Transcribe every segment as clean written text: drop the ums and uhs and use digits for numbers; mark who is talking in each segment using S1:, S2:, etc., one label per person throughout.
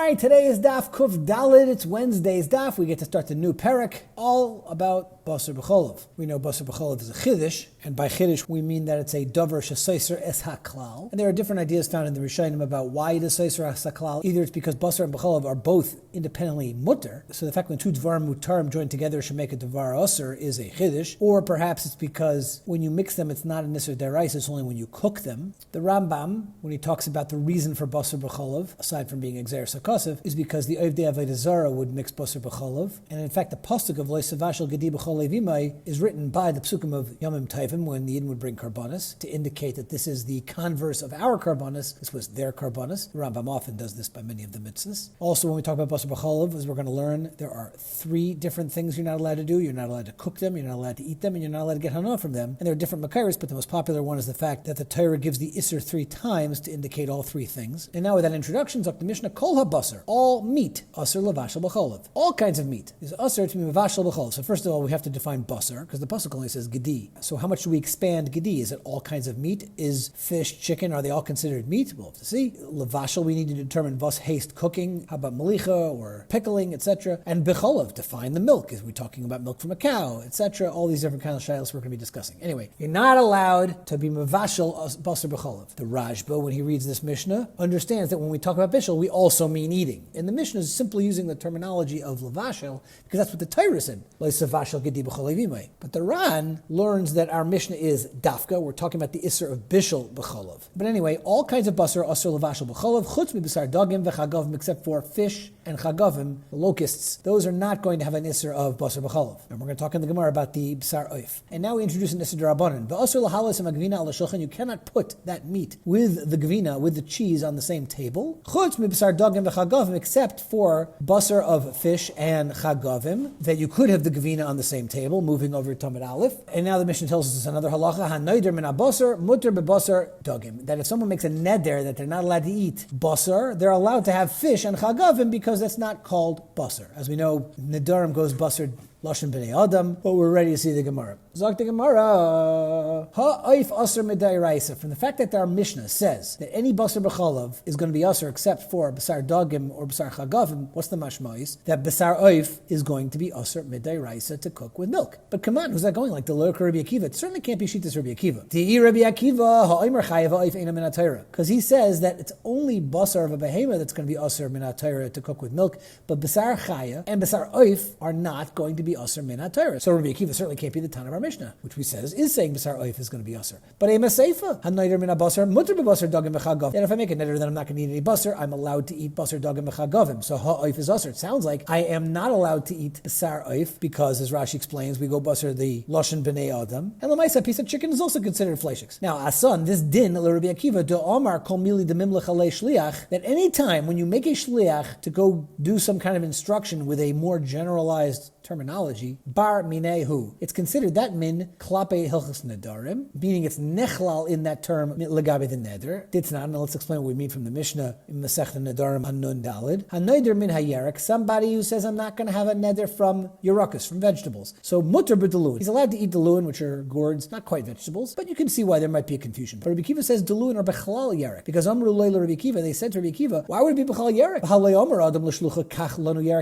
S1: Alright, today is Daf Kuf Dalid. It's Wednesday's Daf. We get to start the new parak, all about Basar B'cholov. We know Basar B'cholov is a Chiddush, and by Chiddush we mean that it's a Dover Shesaiser Es HaKlal. And there are different ideas found in the Rishonim about why it is Saiser Es HaKlal. Either it's because Basar and B'cholov are both independently mutter, so the fact when two Dvarim Mutarim join together should make a Dvar Asr is a Chiddush, or perhaps it's because when you mix them it's not an Isser Derais, it's only when you cook them. The Rambam, when he talks about the reason for Basar B'cholov, aside from being Exer Sakosov, is because the Ovdei Avodah Zarah would mix Basar B'cholov, and in fact the pasuk of Lo Savashel Gedi B'chol Levimai is written by the psukim of Yomim Tovim when the Yidden would bring karbanos to indicate that this is the converse of our karbanos. This was their karbanos. The Rambam often does this by many of the mitzvahs. Also, when we talk about Basar B'cholov, as we're going to learn, there are 3 different things you're not allowed to do. You're not allowed to cook them, you're not allowed to eat them, and you're not allowed to get hana from them. And there are different makairos, but the most popular one is the fact that the Torah gives the Isser 3 times to indicate all 3 things. And now with that introduction, Zok the Mishnah, Kol HaBasar, all meat, Asr Levashel B'cholov. All kinds of meat is Asr to be Mevashel B'cholov. So first of all, we have to define Basar, because the pasuk only says Gedi. So how much do we expand Gedi? Is it all kinds of meat? Is fish, chicken, are they all considered meat? We'll have to see. Levashel, we need to determine Vas haste cooking. How about Malicha or pickling, etc.? And B'cholov, define the milk. Is we talking about milk from a cow, etc.? All these different kinds of shilas we're going to be discussing. Anyway, you're not allowed to be Mevashel Basar B'cholov. The Rajba, when he reads this Mishnah, understands that when we talk about Bishul, we also mean eating. And the Mishnah is simply using the terminology of Levashel, because that's what the Torah said. Lo Savashel Gedi B'chol Levimai. But the Ran learns that our Mishnah is Dafka. We're talking about the Isser of Bishul B'cholov. But anyway, all kinds of basar Asr Levashel B'cholov, chutz mi b'sar dagim v'chagavim, except for fish and chagavim, the locusts. Those are not going to have an Isser of Basar B'cholov. And we're going to talk in the Gemara about the B'sar Oif. And now we introduce an Isser D'Rabbanan. V'asr l'halas ha'gvina al ha'shulchan. You cannot put that meat with the gvina, with the cheese on the same table. Chutz mi b'sar dagim v'chagavim, except for basar of fish and chagavim, that you could have the gvina on the same table, moving over to Tamid Aleph. And now the Mishnah tells us another halacha, ha'neider min ha'basar, mutter b'basar dagim. That if someone makes a neder that they're not allowed to eat basar, they're allowed to have fish and chagavim because that's not called basar. As we know, nedarim goes basar Lashon B'nei Adam, but we're ready to see the Gemara. Zok the Gemara, ha'oif asr midayraisa. From the fact that our Mishnah says that any basar b'cholov is going to be asr except for basar dagim or basar chagavim, what's the mashmais? That basar oif is going to be asr midayraisa to cook with milk. But come on, who's that going? Like the Lurk Rabbi Akiva? It certainly can't be Shitas Rabbi Akiva. Ti'i Rabbi Akiva, ha'oimer chayav ha'oif eina min ha'Torah. Because he says that it's only basar of a behemoth that's going to be asr min ha'Torah to cook with milk, but basar chaya and basar oif are not going to be Asr min ha'Torah. So Rabbi Akiva certainly can't be the Tan of our Mishnah, which we says is saying Basar Oif is going to be Asr. But Ema Seifa, Hanayder min ha'Basar, Mutter b'Basar dagim v'chagav. And if I make a neder that I'm not going to eat any Basar, I'm allowed to eat Basar dagim v'chagavim. So ha'Oif is Asr. It sounds like I am not allowed to eat Basar Oif because, as Rashi explains, we go Basar the Lashon B'nei Adam. And Lamaisa, a piece of chicken is also considered fleishiks. Now, Asan, this din, Rabbi Akiva, do Omar kol mili demimlech alei shliach, that any time when you make a shliach to go do some kind of instruction with a more generalized terminology, bar minehu. It's considered that min klape hilchos nedarim, meaning it's nechlal in that term legabe the neder. Ditnan, now let's explain what we mean from the Mishnah in Masechta Nedarim Hanun Dalid. Hanayder min hayerek, somebody who says I'm not going to have a neder from yerakas, from vegetables. So mutter b'delun. He's allowed to eat delun, which are gourds, not quite vegetables, but you can see why there might be a confusion. But Rabbi Akiva says delun are bechlal yerek, because Amru Leila Rabbi Akiva, they said to Rabbi Akiva, why would it be bechlal yerek?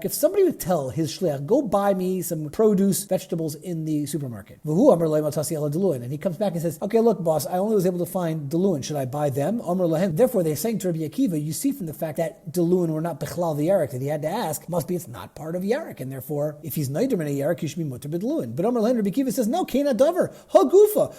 S1: If somebody would tell his shliach, go buy me some produce, vegetables in the supermarket. And he comes back and says, okay, look, boss, I only was able to find Deluin. Should I buy them? Therefore, they're saying to Rabbi Akiva, you see from the fact that Deluin were not Bechlal the Yarek, that he had to ask, must be it's not part of Yarek, and therefore, if he's Neider in a Yarek, he should be Mutter B'Deluin. But Rabbi Akiva says, no, Kena Dover, Hagufa.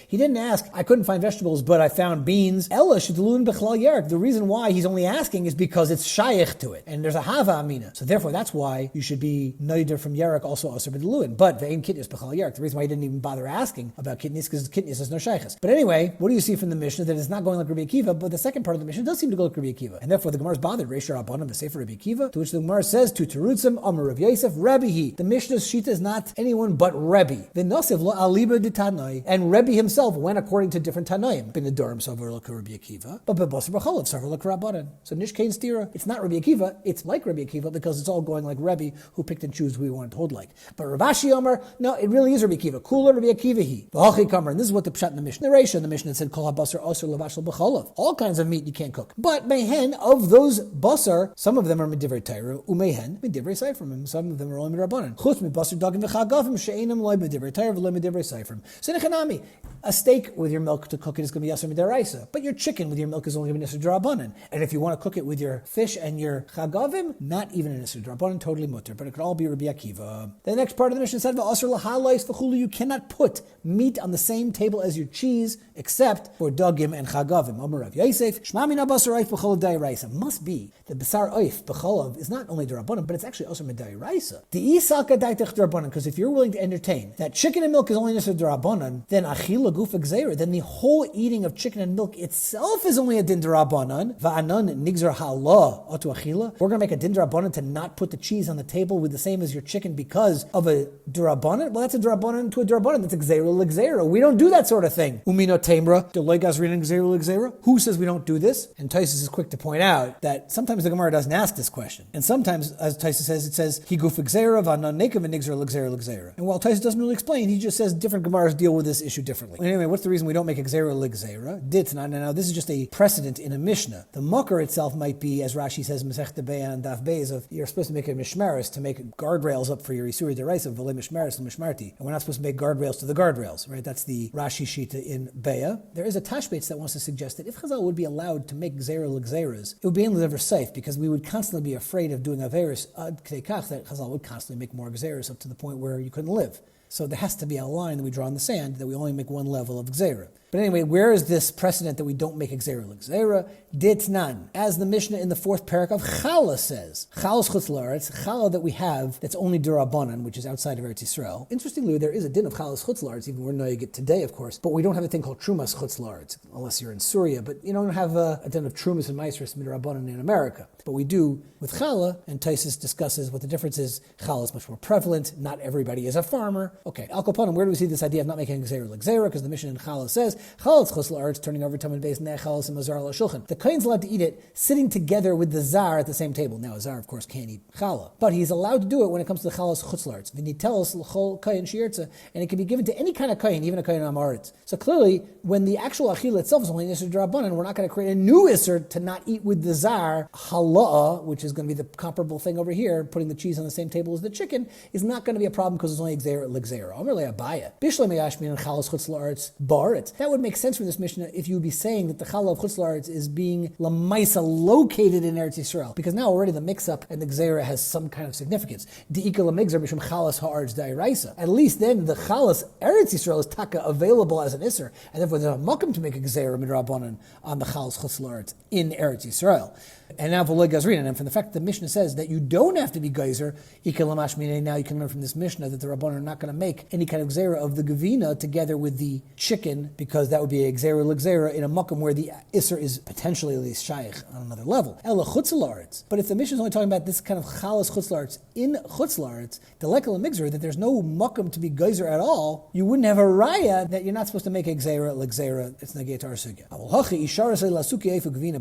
S1: He didn't ask, I couldn't find vegetables, but I found beans. Ella Deluin Bechlal Yarek. The reason why he's only asking is because it's Shaykh to it, and there's a Hava Amina. So therefore, that's why you should be Neider from Yarek, also Asr B'Deluin. But Ve'en Kitnis B'Chal Yarek. The reason why he didn't even bother asking about Kitnis, because Kitnis is no Shaykhs. But anyway, what do you see from the Mishnah? That it's not going like Rabbi Akiva, but the second part of the Mishnah does seem to go like Rabbi Akiva. And therefore, the Gemara is bothered. Reisha Rabbanim, the Sefer Rabbi Akiva, to which the Gemara says, to Terutzim, Amar Rav Yosef, Rabbi he. The Mishnah's Shita is not anyone but Rebbe. The Nosiv lo aliba de Tanai. And Rebbe himself went according to different Tanaim. Bin Adorim Savar like Rabbi Akiva, but B'Basar B'Cholov Savar like Rabbanan. So Nishkein Stira, it's not Rabbi Akiva, it's like Rabbi Akiva because it's all going like Rebbe, who picked and chose who he wanted to hold like. But Rav Ashi Omer, no, it really is Rabbi Akiva. Cooler Rabbi Akiva he. V'hachi kamer, and this is what the pshat in the Mishnah. The Mishnah said, Kol ha-basar osur lavashal b'cholav. All kinds of meat you can't cook. But mehen, of those basar, some of them are medivrei Torah, umehen, medivrei seifrim, and some of them are only midrabanan. Chutz mi-basar dagim v'chagavim, she'enam loy medivrei Torah v'loy medivrei seifrim. So nechanami, a steak with your milk to cook it is going to be yasser midaraisa, but your chicken with your milk is only going to be yasser drabanan. And if you want to cook it with your fish and your chagavim, not even an yasser drabanan, totally mutter, but it could all be Rabbi Akiva. The next part of the Mishnah said, v'asr lahalais v'chulu, you cannot put meat on the same table as your cheese, except for dagim and chagavim. Amar Rav Yosef, shma mina basar oif b'cholav da'iraisa. Must be that basar oif b'cholav is not only drabanan, but it's actually also midaraisa. The isalka daitech drabanan, because if you're willing to entertain that chicken and milk is only yasser drabanan, then achila gufa gzeira, then the whole eating of chicken and milk itself is only a din drabanan. Va'anan nigzar ha'ala atu achila. We're going to make a din drabanan to not put the cheese on the table with the same as your chicken because of a drabanan. Well, that's a drabanan to a drabanan. That's a gzeira l'gzeira. We don't do that sort of thing. Umino tamra delay gazrin and gzeira l'gzeira. Who says we don't do this? And Taisus is quick to point out that sometimes the Gemara doesn't ask this question, and sometimes, as Taisus says, it says he gufa gzeira va'anan nekav and nigzar l'gzeira l'gzeira. And while Taisus doesn't really explain, he just says different Gemaras deal with this issue differently. Anyway, what's the reason we don't make a gzeira l'gzeira? Ditna. Now this is just a precedent in a Mishnah. The mucker itself might be, as Rashi says, Masechta Be'ah and Daf Beis, of you're supposed to make a mishmaris to make guardrails up for your isuri deraisa, v'le mishmaris l'mishmarti, and we're not supposed to make guardrails to the guardrails, right? That's the Rashi shita in Be'ah. There is a Tashbetz that wants to suggest that if Chazal would be allowed to make gzeira l'gzeiras, it would be in the safe, because we would constantly be afraid of doing averis ad k'dei kach, that Chazal would constantly make more gzeiras up to the point where you couldn't live. So there has to be a line that we draw in the sand that we only make one level of gzeira. But anyway, where is this precedent that we don't make a gzeira l'gzeira? Ditnan. As the Mishnah in the fourth parak of Chala says, Chala's chutz la'aretz, Chala that we have that's only durabanan, which is outside of Eretz Yisrael. Interestingly, there is a din of Chala's chutz la'aretz, even we're knowing it today, of course, but we don't have a thing called Trumas chutz la'aretz, unless you're in Syria, but you don't have a din of Trumas and Maasros midrabanan in America. But we do with Chala, and Taisus discusses what the difference is. Chala is much more prevalent. Not everybody is a farmer. Okay, Al Kopanim, where do we see this idea of not making a gzeira l'gzeira? Because the Mishnah in Chala says, Chalatz chus la'aretz, turning over Tamid Beis Nechalas and Mazar l'shulchan. The kohen's allowed to eat it sitting together with the zar at the same table. Now, a zar, of course, can't eat challah, but he's allowed to do it when it comes to the chalas chutz la'aretz. V'nitelos l'chol kohen shi'ertza, and it can be given to any kind of kohen, even a kohen amaretz. So clearly, when the actual achila itself is only an isser drabanan, we're not going to create a new isser to not eat with the zar. Hala'ah, which is going to be the comparable thing over here, putting the cheese on the same table as the chicken, is not going to be a problem because it's only gzeira l'gzeira. Omer le'abaya. Bishlei meyashmin and chalas chutz la'aretz baretz. That would make sense from this Mishnah if you would be saying that the challah of chutz la'aretz is being lamaisa located in Eretz Yisrael, because now already the mix-up and the gzeira has some kind of significance. Di'ika lamigzar mishum chalas ha'aretz da'iraisa. At least then the chalas Eretz Yisrael is taka available as an isser, and therefore there's a makom to make a gzeira midrabanan on the chalas chutz la'aretz in Eretz Yisrael. And now v'lo gazrin, and from the fact that the Mishnah says that you don't have to be geyser, now you can learn from this Mishnah that the Rabbanan are not going to make any kind of gzeira of the gavina together with the chicken, because that would be a gzeira l'gzeira in a makom where the isser is potentially at least shaykh on another level. Ela chutz la'aretz. But if the Mishnah is only talking about this kind of chalas chutz la'aretz in chutz la'aretz, the lekel migzer, that there's no makom to be geyser at all, you wouldn't have a raya that you're not supposed to make a gzeira l'gzeira. It's negate our sugya.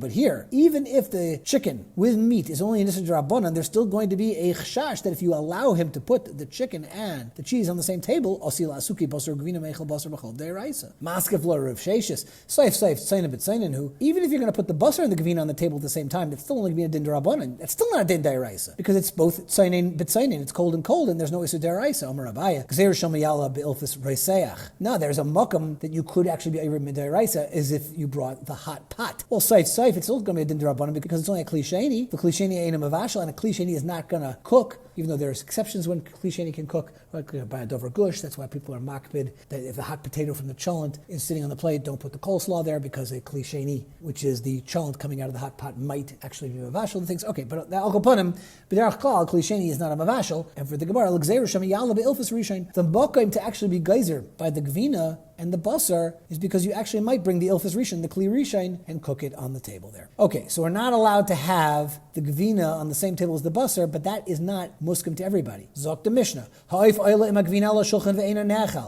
S1: But here, even if the chicken with meat is only an isser drabanan, there's still going to be a chashash that if you allow him to put the chicken and the cheese on the same table, osil asuki basar gvina meichel basar b'chol deiraisa. Maskef lo Rav Sheshes saif tzayna b'tzaynin who, even if you're going to put the basar and the gvina on the table at the same time, that's still only going to be a din drabanan. That's still not a din deiraisa, because it's both tzaynin b'tzaynin. It's cold, and there's no isser deiraisa. Omer Abaya gzeir shamayala be'ilfis reiseach. No, there's a makam that you could actually be a deiraisa, as if you brought the hot pot. Well, saif, it's still going to be a din drabanan because it's only a klisheni. The klisheni ain't a mavashal, and a klisheni is not going to cook, even though there's exceptions when klisheni can cook, like by a dover gush. That's why people are makbid that if the hot potato from the cholent is sitting on the plate, don't put the coleslaw there, because a klisheni, which is the cholent coming out of the hot pot, might actually be mavashal and things. Okay, but I'll go put him. B'derach klal, klisheni is not a mavashal, and for the Gemara, l'gzeir shamiyala be'ilfus rishain, the mokim to actually be geyser by the gvina and the basar is because you actually might bring the ilfus rishon, the kli rishon, and cook it on the table there. Okay, so we're not allowed to have the gvina on the same table as the basar, but that is not muskim to everybody. Zok the Mishnah.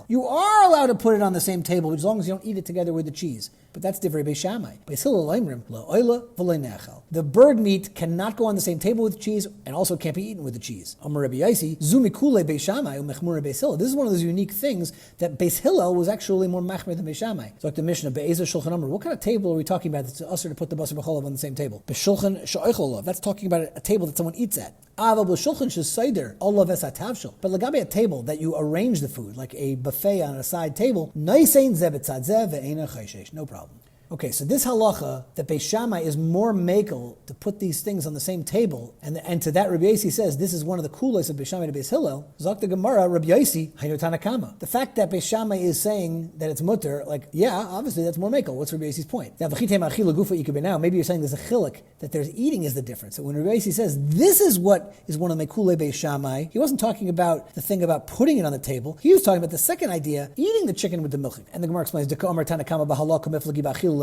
S1: You are allowed to put it on the same table as long as you don't eat it together with the cheese. But that's divrei Beis Shammai. Beis Hillel oimrim la'oila v'lo nechal. The bird meat cannot go on the same table with cheese and also can't be eaten with the cheese. Amar Rabbi Yaisi, zu mikule Beis Shammai u'mechmura Beis Hillel. This is one of those unique things that Beis Hillel was actually more machmir than Beis Shammai. So like the Mishnah, Be'ezer Shulchan Amar, what kind of table are we talking about that's usher to put the basar b'cholav on the same table? B'shulchan she'oicholov. That's talking about a table that someone eats at. But lagabe a table that you arrange the food, like a buffet on a side table, no problem. Okay, so this halacha that Beis Shammai is more makel to put these things on the same table, and to that Rabbi Yosi says this is one of the coolest of Beis Shammai to Beis Hillel. Zok the Gemara, Rabbi Yosi, Hainu Tanakama. The fact that Beis Shammai is saying that it's mutter, like, yeah, obviously that's more makel. What's Rabbi Yosi's point? Now, maybe you're saying there's a chilik, that there's eating is the difference. So when Rabbi Yosi says this is what is one of the mekule Beis Shammai, he wasn't talking about the thing about putting it on the table. He was talking about the second idea, eating the chicken with the milk. And the Gemara explains,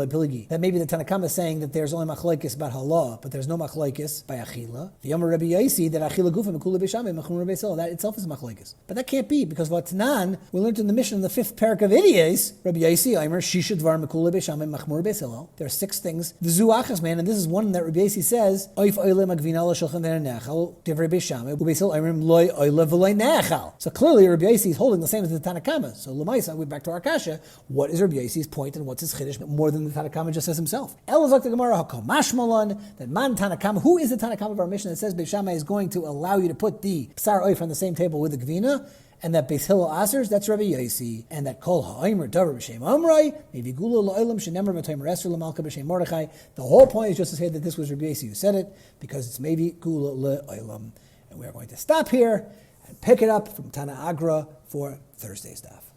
S1: that maybe the Tanakama is saying that there's only machlokes about halah, but there's no machlokes by achila. The Yomer Rabbi Yaisi that achila gufa mekula Beis Shammai mechumra Beis Hillel, that itself is machlokes. But that can't be because Vatanan we learned in the Mishnah in the 5th parak of Idiyos, Rabbi Yaisi Aimer shisha dvar mekula Beis Shammai mechumra Beis Hillel. There are 6 things. The zuachas man, and this is one that Rabbi Yaisi says oif oile magvina la shulchan v'nechal divrei Beis Shammai Beis Hillel Aimerim loy oile v'loy nechal. So clearly Rabbi Yaisi is holding the same as the Tanakama. So Lamaisa, we're back to our kasha. What is Rabbi Yaisi's point and what's his chiddush more than the Tanakama just says himself? Elazak the Gemara hakol mashmalan that man Tanakama. Who is the Tanakama of our Mishnah that says Beis Shammai is going to allow you to put the psar oif on the same table with the gvina, and that Beis Hillel asers, that's Rabbi Yosi, and that kol ha'omer davar b'shem amrei maybe gula la'olam shenemar b'toimer esher l'malka b'shem Mordechai. The whole point is just to say that this was Rabbi Yosi who said it because it's maybe gula la'olam, and we are going to stop here and pick it up from Tana Agra for Thursday's daf.